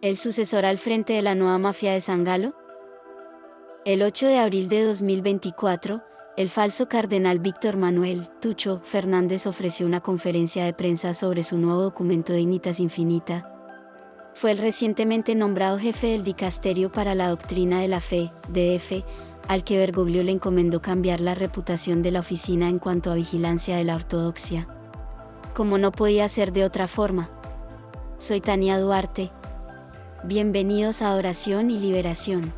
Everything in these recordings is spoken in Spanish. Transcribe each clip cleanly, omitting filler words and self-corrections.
el sucesor al frente de la nueva mafia de San Galo. El 8 de abril de 2024, el falso cardenal Víctor Manuel Tucho Fernández ofreció una conferencia de prensa sobre su nuevo documento Dignitas Infinita. Fue el recientemente nombrado jefe del Dicasterio para la Doctrina de la Fe, DF, al que Bergoglio le encomendó cambiar la reputación de la oficina en cuanto a vigilancia de la ortodoxia. Como no podía ser de otra forma. Soy Tania Duarte. Bienvenidos a Adoración y Liberación.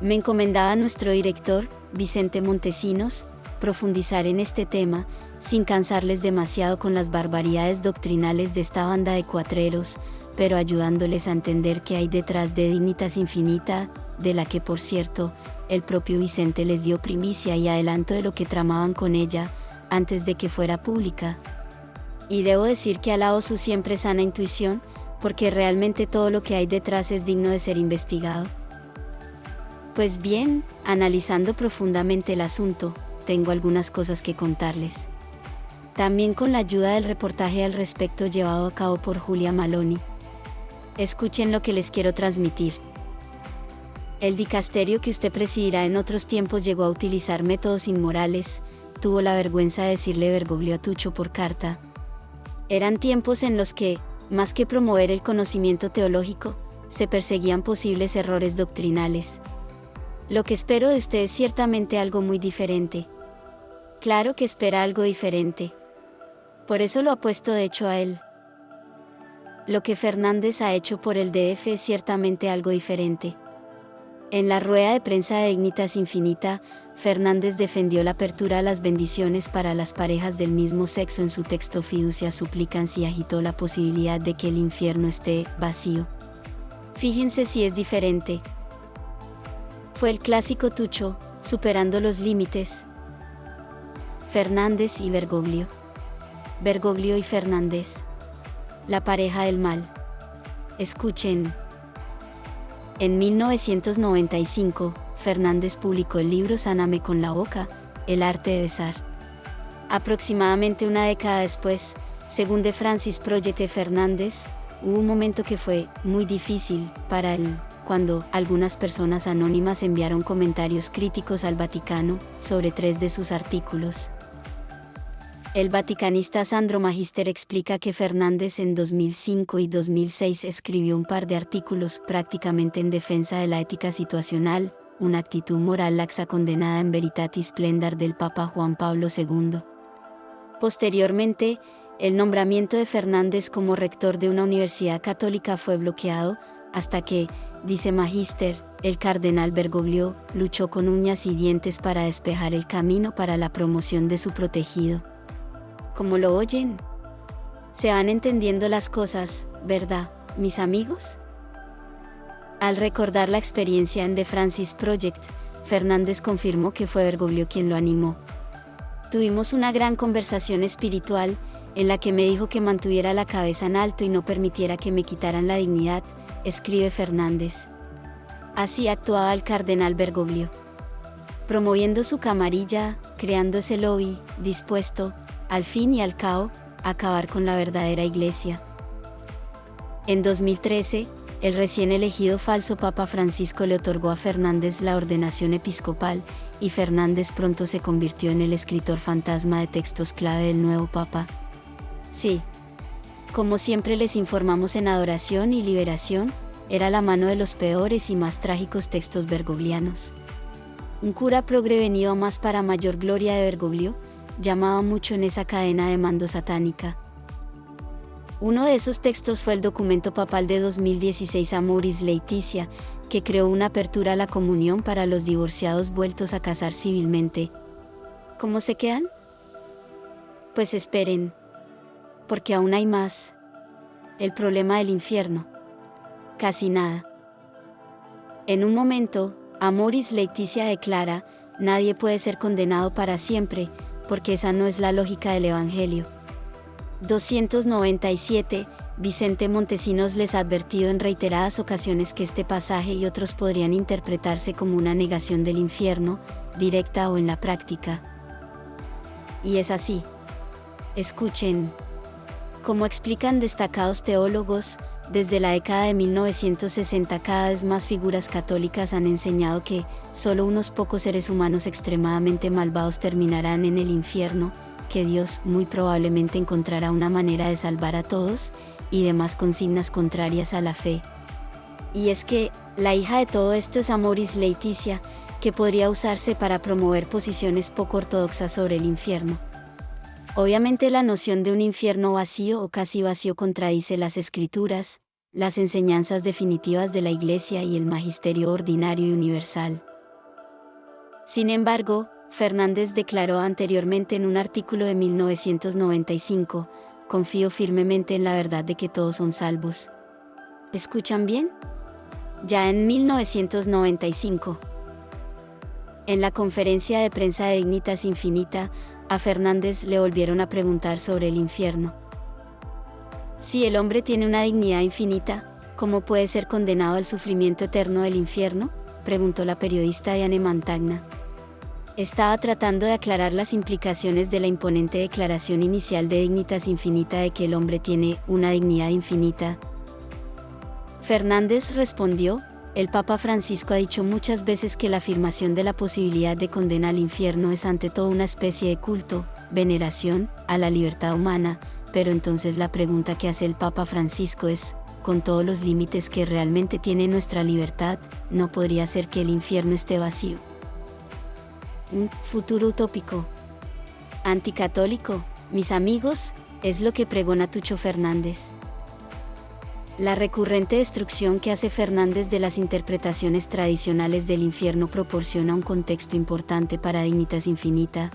Me encomendaba nuestro director, Vicente Montesinos, profundizar en este tema, sin cansarles demasiado con las barbaridades doctrinales de esta banda de cuatreros, pero ayudándoles a entender qué hay detrás de Dignitas Infinita, de la que, por cierto, el propio Vicente les dio primicia y adelanto de lo que tramaban con ella, antes de que fuera pública. Y debo decir que alabo su siempre sana intuición, porque realmente todo lo que hay detrás es digno de ser investigado. Pues bien, analizando profundamente el asunto, tengo algunas cosas que contarles. También con la ayuda del reportaje al respecto llevado a cabo por Julia Maloni. Escuchen lo que les quiero transmitir. El dicasterio que usted presidirá en otros tiempos llegó a utilizar métodos inmorales, tuvo la vergüenza de decirle Bergoglio a Tucho por carta. Eran tiempos en los que, más que promover el conocimiento teológico, se perseguían posibles errores doctrinales. Lo que espero de usted es ciertamente algo muy diferente. Claro que espera algo diferente. Por eso lo ha puesto de hecho a él. Lo que Fernández ha hecho por el DF es ciertamente algo diferente. En la rueda de prensa de Dignitas Infinita, Fernández defendió la apertura a las bendiciones para las parejas del mismo sexo en su texto Fiducia Supplicans y agitó la posibilidad de que el infierno esté vacío. Fíjense si es diferente. Fue el clásico Tucho, superando los límites. Fernández y Bergoglio. Bergoglio y Fernández. La pareja del mal. Escuchen. En 1995, Fernández publicó el libro Sáname con la boca, el arte de besar. Aproximadamente una década después, según The Francis Project de Fernández, hubo un momento que fue muy difícil para él, cuando algunas personas anónimas enviaron comentarios críticos al Vaticano sobre 3 de sus artículos. El vaticanista Sandro Magister explica que Fernández en 2005 y 2006 escribió un par de artículos prácticamente en defensa de la ética situacional, una actitud moral laxa condenada en Veritatis Splendor del Papa Juan Pablo II. Posteriormente, el nombramiento de Fernández como rector de una universidad católica fue bloqueado, hasta que, dice Magister, el cardenal Bergoglio luchó con uñas y dientes para despejar el camino para la promoción de su protegido. ¿Cómo lo oyen? Se van entendiendo las cosas, ¿verdad, mis amigos? Al recordar la experiencia en The Francis Project, Fernández confirmó que fue Bergoglio quien lo animó. Tuvimos una gran conversación espiritual, en la que me dijo que mantuviera la cabeza en alto y no permitiera que me quitaran la dignidad, escribe Fernández. Así actuaba el cardenal Bergoglio. Promoviendo su camarilla, creando ese lobby, dispuesto, al fin y al cabo, a acabar con la verdadera iglesia. En 2013, el recién elegido falso Papa Francisco le otorgó a Fernández la ordenación episcopal, y Fernández pronto se convirtió en el escritor fantasma de textos clave del nuevo Papa. Sí. Como siempre les informamos en Adoración y Liberación, era la mano de los peores y más trágicos textos bergoglianos. Un cura progre venido más para mayor gloria de Bergoglio, llamaba mucho en esa cadena de mando satánica. Uno de esos textos fue el documento papal de 2016 Amoris Laetitia, que creó una apertura a la comunión para los divorciados vueltos a casar civilmente. ¿Cómo se quedan? Pues esperen, porque aún hay más. El problema del infierno. Casi nada. En un momento, Amoris Laetitia declara, nadie puede ser condenado para siempre, porque esa no es la lógica del Evangelio. 297, Vicente Montesinos les ha advertido en reiteradas ocasiones que este pasaje y otros podrían interpretarse como una negación del infierno, directa o en la práctica. Y es así. Escuchen. Como explican destacados teólogos, Desde la década de 1960 cada vez más figuras católicas han enseñado que solo unos pocos seres humanos extremadamente malvados terminarán en el infierno, que Dios muy probablemente encontrará una manera de salvar a todos, y demás consignas contrarias a la fe. Y es que, la hija de todo esto es Amoris Laetitia, que podría usarse para promover posiciones poco ortodoxas sobre el infierno. Obviamente la noción de un infierno vacío o casi vacío contradice las escrituras, las enseñanzas definitivas de la Iglesia y el magisterio ordinario y universal. Sin embargo, Fernández declaró anteriormente en un artículo de 1995, confío firmemente en la verdad de que todos son salvos. ¿Escuchan bien? Ya en 1995. En la conferencia de prensa de Dignitas Infinita, a Fernández le volvieron a preguntar sobre el infierno. Si el hombre tiene una dignidad infinita, ¿cómo puede ser condenado al sufrimiento eterno del infierno?, preguntó la periodista Diane Mantagna. Estaba tratando de aclarar las implicaciones de la imponente declaración inicial de Dignitas Infinita de que el hombre tiene una dignidad infinita. Fernández respondió, el Papa Francisco ha dicho muchas veces que la afirmación de la posibilidad de condena al infierno es ante todo una especie de culto, veneración, a la libertad humana, pero entonces la pregunta que hace el Papa Francisco es, con todos los límites que realmente tiene nuestra libertad, ¿no podría ser que el infierno esté vacío? Un futuro utópico. Anticatólico, mis amigos, es lo que pregona Tucho Fernández. La recurrente destrucción que hace Fernández de las interpretaciones tradicionales del infierno proporciona un contexto importante para Dignitas Infinita.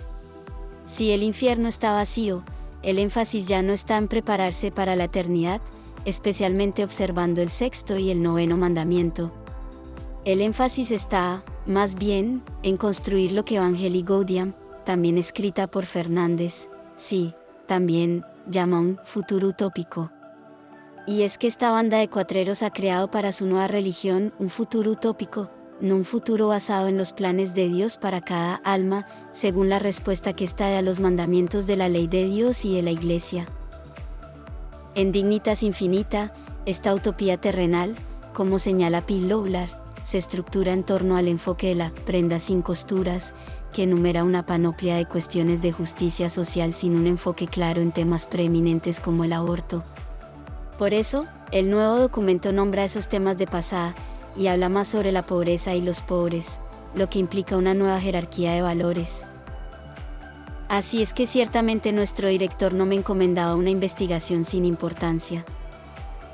Si el infierno está vacío, el énfasis ya no está en prepararse para la eternidad, especialmente observando el sexto y el noveno mandamiento. El énfasis está, más bien, en construir lo que Evangelii Gaudium, también escrita por Fernández, sí, también, llama un futuro utópico. Y es que esta banda de cuatreros ha creado para su nueva religión un futuro utópico, no un futuro basado en los planes de Dios para cada alma, según la respuesta que ésta da a los mandamientos de la ley de Dios y de la Iglesia. En Dignitas Infinita, esta utopía terrenal, como señala Phil Lowlar, se estructura en torno al enfoque de la prenda sin costuras, que enumera una panoplia de cuestiones de justicia social sin un enfoque claro en temas preeminentes como el aborto. Por eso, el nuevo documento nombra esos temas de pasada, y habla más sobre la pobreza y los pobres, lo que implica una nueva jerarquía de valores. Así es que ciertamente nuestro director no me encomendaba una investigación sin importancia.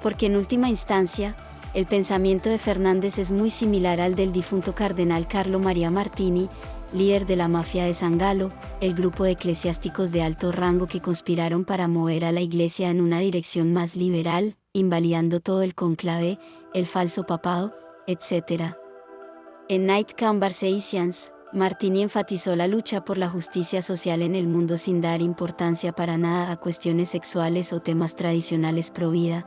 Porque en última instancia, el pensamiento de Fernández es muy similar al del difunto cardenal Carlo Maria Martini, líder de la mafia de San Galo, el grupo de eclesiásticos de alto rango que conspiraron para mover a la Iglesia en una dirección más liberal, invalidando todo el conclave, el falso papado, etc. En Night Conversations, Martini enfatizó la lucha por la justicia social en el mundo sin dar importancia para nada a cuestiones sexuales o temas tradicionales pro vida.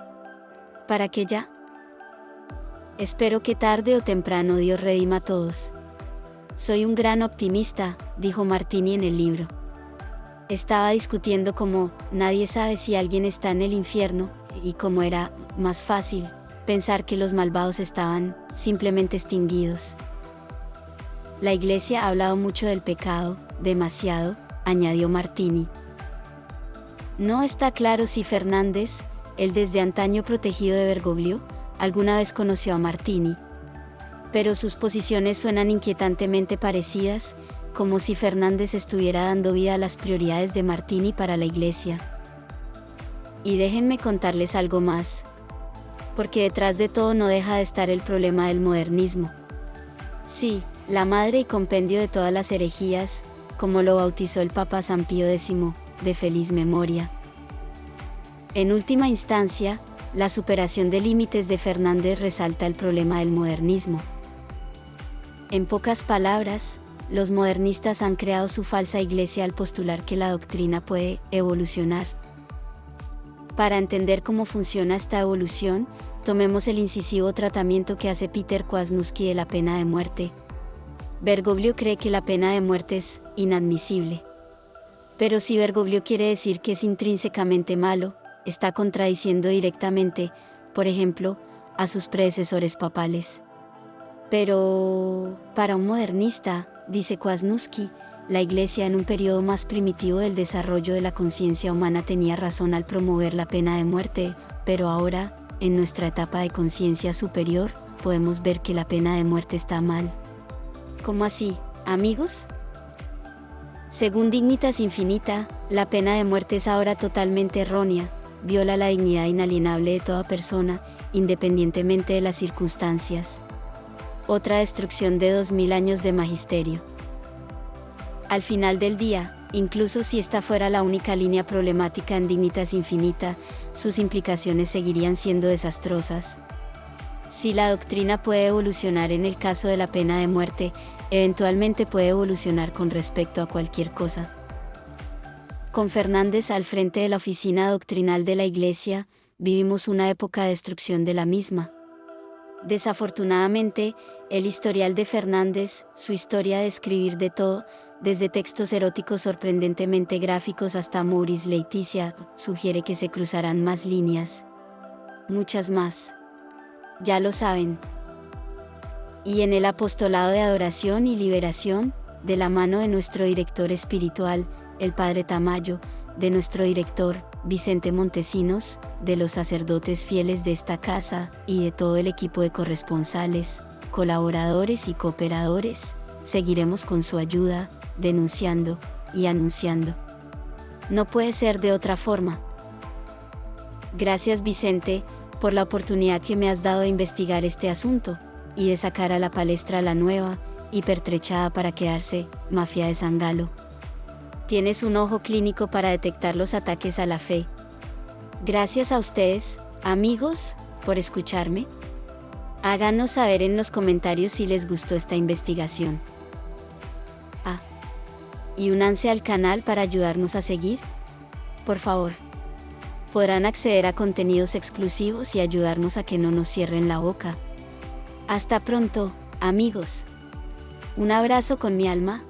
¿Para qué ya? Espero que tarde o temprano Dios redima a todos. Soy un gran optimista, dijo Martini en el libro. Estaba discutiendo cómo nadie sabe si alguien está en el infierno, y cómo era más fácil pensar que los malvados estaban simplemente extinguidos. La Iglesia ha hablado mucho del pecado, demasiado, añadió Martini. No está claro si Fernández, el desde antaño protegido de Bergoglio, alguna vez conoció a Martini. Pero sus posiciones suenan inquietantemente parecidas, como si Fernández estuviera dando vida a las prioridades de Martini para la Iglesia. Y déjenme contarles algo más. Porque detrás de todo no deja de estar el problema del modernismo. Sí, la madre y compendio de todas las herejías, como lo bautizó el Papa San Pío X, de feliz memoria. En última instancia, la superación de límites de Fernández resalta el problema del modernismo. En pocas palabras, los modernistas han creado su falsa iglesia al postular que la doctrina puede evolucionar. Para entender cómo funciona esta evolución, tomemos el incisivo tratamiento que hace Peter Kwasniewski de la pena de muerte. Bergoglio cree que la pena de muerte es inadmisible. Pero si Bergoglio quiere decir que es intrínsecamente malo, está contradiciendo directamente, por ejemplo, a sus predecesores papales. Pero, para un modernista, dice Kwasniewski, la Iglesia en un periodo más primitivo del desarrollo de la conciencia humana tenía razón al promover la pena de muerte, pero ahora, en nuestra etapa de conciencia superior, podemos ver que la pena de muerte está mal. ¿Cómo así, amigos? Según Dignitas Infinita, la pena de muerte es ahora totalmente errónea, viola la dignidad inalienable de toda persona, independientemente de las circunstancias. Otra destrucción de 2000 años de magisterio. Al final del día, incluso si esta fuera la única línea problemática en Dignitas Infinita, sus implicaciones seguirían siendo desastrosas. Si la doctrina puede evolucionar en el caso de la pena de muerte, eventualmente puede evolucionar con respecto a cualquier cosa. Con Fernández al frente de la oficina doctrinal de la Iglesia, vivimos una época de destrucción de la misma. Desafortunadamente, el historial de Fernández, su historia de escribir de todo, desde textos eróticos sorprendentemente gráficos hasta Maurice Laetitia, sugiere que se cruzarán más líneas. Muchas más. Ya lo saben. Y en el apostolado de adoración y liberación, de la mano de nuestro director espiritual, el Padre Tamayo, de nuestro director, Vicente Montesinos, de los sacerdotes fieles de esta casa, y de todo el equipo de corresponsales, colaboradores y cooperadores, seguiremos con su ayuda, denunciando y anunciando. No puede ser de otra forma. Gracias, Vicente, por la oportunidad que me has dado de investigar este asunto, y de sacar a la palestra la nueva, hipertrechada para quedarse, mafia de San Galo. Tienes un ojo clínico para detectar los ataques a la fe. Gracias a ustedes, amigos, por escucharme. Háganos saber en los comentarios si les gustó esta investigación. Y únanse al canal para ayudarnos a seguir. Por favor. Podrán acceder a contenidos exclusivos y ayudarnos a que no nos cierren la boca. Hasta pronto, amigos. Un abrazo con mi alma.